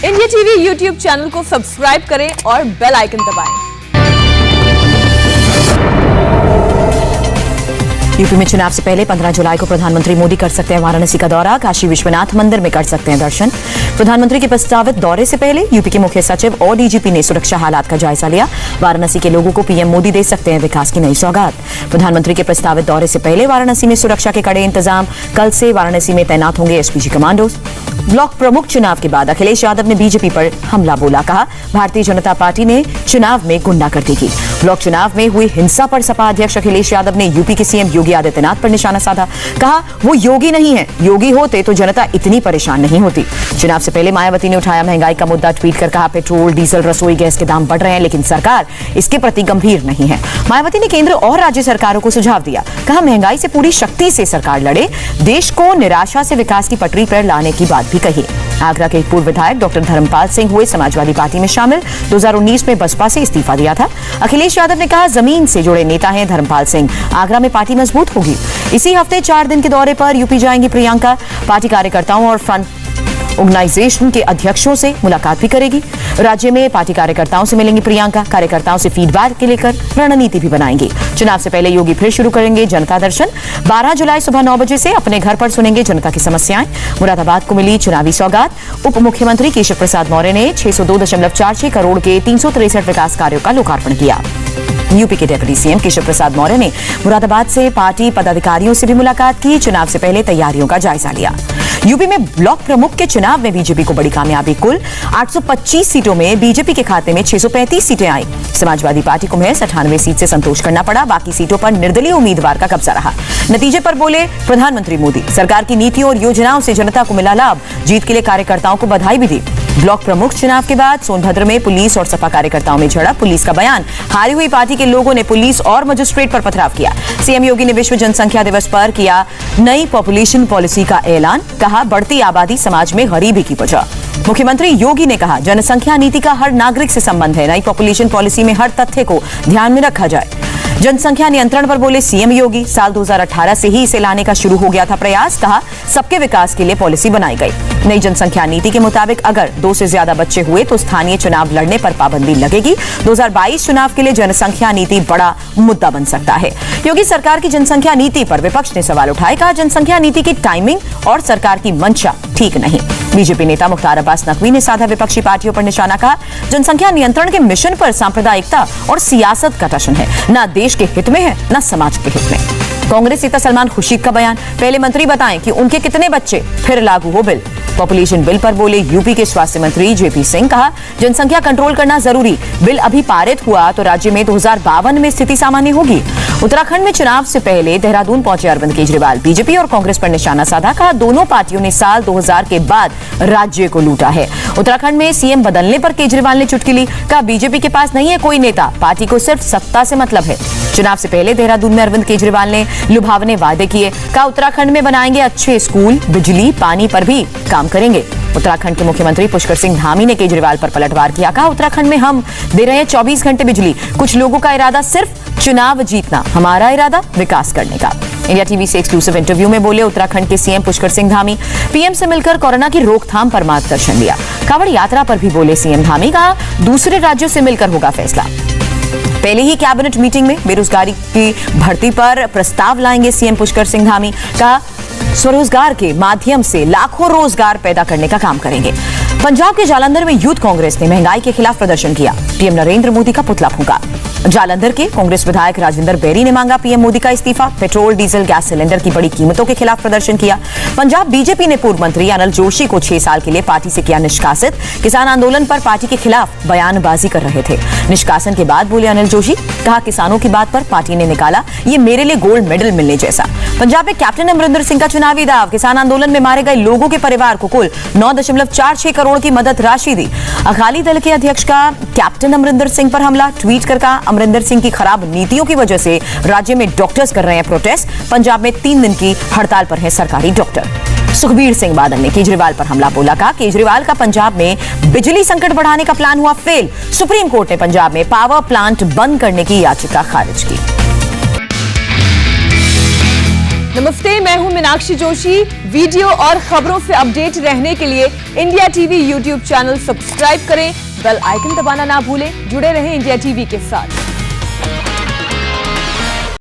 India TV YouTube channel को subscribe करें और बेल आइकन दबाएं। यूपी में चुनाव से पहले 15 जुलाई को प्रधानमंत्री मोदी कर सकते हैं वाराणसी का दौरा। काशी विश्वनाथ मंदिर में कर सकते हैं दर्शन। प्रधानमंत्री के प्रस्तावित दौरे से पहले यूपी के मुख्य सचिव और डीजीपी ने सुरक्षा हालात का जायजा लिया। वाराणसी के लोगों को पीएम मोदी दे सकते हैं विकास की नई सौगात। प्रधानमंत्री के प्रस्तावित दौरे से पहले वाराणसी में सुरक्षा के कड़े इंतजाम। कल से वाराणसी में तैनात होंगे एसपीजी कमांडोज। ब्लॉक प्रमुख चुनाव के बाद अखिलेश यादव ने बीजेपी पर हमला बोला। कहा, भारतीय जनता पार्टी ने चुनाव में गुंडागर्दी की। ब्लॉक चुनाव में हुई हिंसा पर सपा अध्यक्ष अखिलेश यादव ने यूपी के सीएम योगी आदित्यनाथ पर निशाना साधा। कहा, वो योगी नहीं है, योगी होते तो जनता इतनी परेशान नहीं होती। चुनाव से पहले मायावती ने उठाया महंगाई का मुद्दा। ट्वीट कर कहा, पेट्रोल, डीजल, रसोई गैस के दाम बढ़ रहे हैं, लेकिन सरकार इसके प्रति गंभीर नहीं है। मायावती ने केंद्र और राज्य सरकारों को सुझाव दिया। कहा, महंगाई से पूरी शक्ति से सरकार लड़े, देश को निराशा से विकास की पटरी पर लाने की बात भी कही। आगरा के पूर्व विधायक डॉक्टर धर्मपाल सिंह हुए समाजवादी पार्टी में शामिल। 2019 में बसपा से इस्तीफा दिया था। अखिलेश यादव ने कहा, जमीन से जुड़े नेता हैं धर्मपाल सिंह, आगरा में पार्टी मजबूत होगी। इसी हफ्ते 4 दिन के दौरे पर यूपी जाएंगी प्रियंका। पार्टी कार्यकर्ताओं और फ्रंट ऑर्गेनाइजेशन के अध्यक्षों से मुलाकात भी करेगी। राज्य में पार्टी कार्यकर्ताओं से मिलेंगी प्रियंका। कार्यकर्ताओं से फीडबैक के लेकर रणनीति भी बनाएंगी। चुनाव से पहले योगी फिर शुरू करेंगे जनता दर्शन। 12 जुलाई सुबह 9 बजे से अपने घर पर सुनेंगे जनता की समस्याएं। मुरादाबाद को मिली चुनावी सौगात। उप मुख्यमंत्री केशव प्रसाद मौर्य ने 602.46 करोड़ के 363 विकास कार्यों का लोकार्पण किया। यूपी के डिप्टी सीएम केशव प्रसाद मौर्य ने मुरादाबाद से पार्टी पदाधिकारियों से भी मुलाकात की। चुनाव से पहले तैयारियों का जायजा लिया। यूपी में ब्लॉक प्रमुख के चुनाव में बीजेपी को बड़ी कामयाबी। कुल 825 सीटों में बीजेपी के खाते में 635 सीटें आई। समाजवादी पार्टी को महज 98 सीट से संतोष करना पड़ा। बाकी सीटों पर निर्दलीय उम्मीदवार का कब्जा रहा। नतीजे पर बोले प्रधानमंत्री मोदी, सरकार की नीतियों और योजनाओं से जनता को मिला लाभ। जीत के लिए कार्यकर्ताओं को बधाई भी दी। ब्लॉक प्रमुख चुनाव के बाद सोनभद्र में पुलिस और सपा कार्यकर्ताओं में झड़प। पुलिस का बयान, हारी हुई पार्टी के लोगों ने पुलिस और मजिस्ट्रेट पर पथराव किया। सीएम योगी ने विश्व जनसंख्या दिवस पर किया नई पॉपुलेशन पॉलिसी का ऐलान। कहा, बढ़ती आबादी समाज में गरीबी की वजह। मुख्यमंत्री योगी ने कहा, जनसंख्या नीति का हर नागरिक से संबंध है। नई पॉपुलेशन पॉलिसी में हर तथ्य को ध्यान में रखा जाए। जनसंख्या नियंत्रण पर बोले सीएम योगी, साल 2018 से ही इसे लाने का शुरू हो गया था प्रयास। कहा, सबके विकास के लिए पॉलिसी बनाई गई। नई जनसंख्या नीति के मुताबिक अगर 2 से ज्यादा बच्चे हुए तो स्थानीय चुनाव लड़ने पर पाबंदी लगेगी। 2022 चुनाव के लिए जनसंख्या नीति बड़ा मुद्दा बन सकता है। योगी सरकार की जनसंख्या नीति पर विपक्ष ने सवाल उठाए। कहा, जनसंख्या नीति की टाइमिंग और सरकार की मंशा ठीक नहीं। बीजेपी नेता मुख्तार अब्बास नकवी ने साधा विपक्षी पार्टियों पर निशाना। कहा, जनसंख्या नियंत्रण के मिशन पर सांप्रदायिकता और सियासत का टशन है। न देश के हित में है, न समाज के हित में। कांग्रेस नेता सलमान खुर्शीद का बयान, पहले मंत्री बताएं कि उनके कितने बच्चे, फिर लागू हो बिल। पॉपुलेशन बिल पर बोले यूपी के स्वास्थ्य मंत्री जेपी सिंह। कहा, जनसंख्या कंट्रोल करना जरूरी। बिल अभी पारित हुआ तो राज्य में 2052 में स्थिति सामान्य होगी। उत्तराखंड में चुनाव से पहले देहरादून पहुंचे अरविंद केजरीवाल। बीजेपी और कांग्रेस पर निशाना साधा। कहा, दोनों पार्टियों ने साल 2000 के बाद राज्य को लूटा है। उत्तराखंड में सीएम बदलने पर केजरीवाल ने चुटकी ली। कहा, बीजेपी के पास नहीं है कोई नेता, पार्टी को सिर्फ सत्ता से मतलब है। चुनाव से पहले देहरादून में अरविंद केजरीवाल ने लुभावने वादे किए। कहा, उत्तराखंड में बनाएंगे अच्छे स्कूल, बिजली, पानी पर भी काम करेंगे। उत्तराखंड के मुख्यमंत्री पुष्कर सिंह धामी ने केजरीवाल पर पलटवार किया। कहा, उत्तराखंड में हम दे रहे हैं 24 घंटे बिजली। कुछ लोगों का इरादा सिर्फ चुनाव जीतना, हमारा इरादा विकास करने का। इंडिया टीवी से एक्सक्लूसिव इंटरव्यू में बोले उत्तराखंड के सीएम पुष्कर सिंह धामी। पीएम से मिलकर कोरोना की रोकथाम पर मार्गदर्शन लिया। कांवड़ यात्रा पर भी बोले सीएम धामी। कहा, दूसरे राज्यों से मिलकर होगा फैसला। पहले ही कैबिनेट मीटिंग में बेरोजगारी की भर्ती पर प्रस्ताव लाएंगे सीएम पुष्कर सिंह धामी। कहा, स्वरोजगार के माध्यम से लाखों रोजगार पैदा करने का काम करेंगे। पंजाब के जालंधर में यूथ कांग्रेस ने महंगाई के खिलाफ प्रदर्शन किया। पीएम नरेंद्र मोदी का पुतला फूंका। जालंधर के कांग्रेस विधायक राजेंद्र बेरी ने मांगा पीएम मोदी का इस्तीफा। पेट्रोल, डीजल, गैस सिलेंडर की बड़ी कीमतों के खिलाफ प्रदर्शन किया। पंजाब बीजेपी ने पूर्व मंत्री अनिल जोशी को 6 साल के लिए पार्टी से किया निष्कासित। किसान आंदोलन पर पार्टी के खिलाफ बयानबाजी कर रहे थे। निष्कासन के बाद बोले अनिल जोशी। कहा, किसानों की बात पर पार्टी ने निकाला ये मेरे लिए गोल्ड मेडल मिलने जैसा। पंजाब में कैप्टन अमरिंदर सिंह का चुनावी दाव। किसान आंदोलन में मारे गए लोगों के परिवार को कुल 9.46 करोड़ की मदद राशि दी। अकाली दल के अध्यक्ष का कैप्टन अमरिंदर सिंह पर हमला। ट्वीट कर कहा, अमरिंदर सिंह की खराब नीतियों की वजह से राज्य में डॉक्टर्स कर रहे हैं प्रोटेस्ट। पंजाब में 3 दिन की हड़ताल पर है सरकारी डॉक्टर। सुखबीर सिंह बादल ने केजरीवाल पर हमला बोला। कहा, केजरीवाल का पंजाब में बिजली संकट बढ़ाने का प्लान हुआ फेल। सुप्रीम कोर्ट ने पंजाब में पावर प्लांट बंद करने की याचिका खारिज की। नमस्ते, मैं हूं मीनाक्षी जोशी। वीडियो और खबरों से अपडेट रहने के लिए India TV YouTube channel subscribe करें, बेल आइकन दबाना ना भूलें। जुड़े रहें इंडिया टीवी के साथ।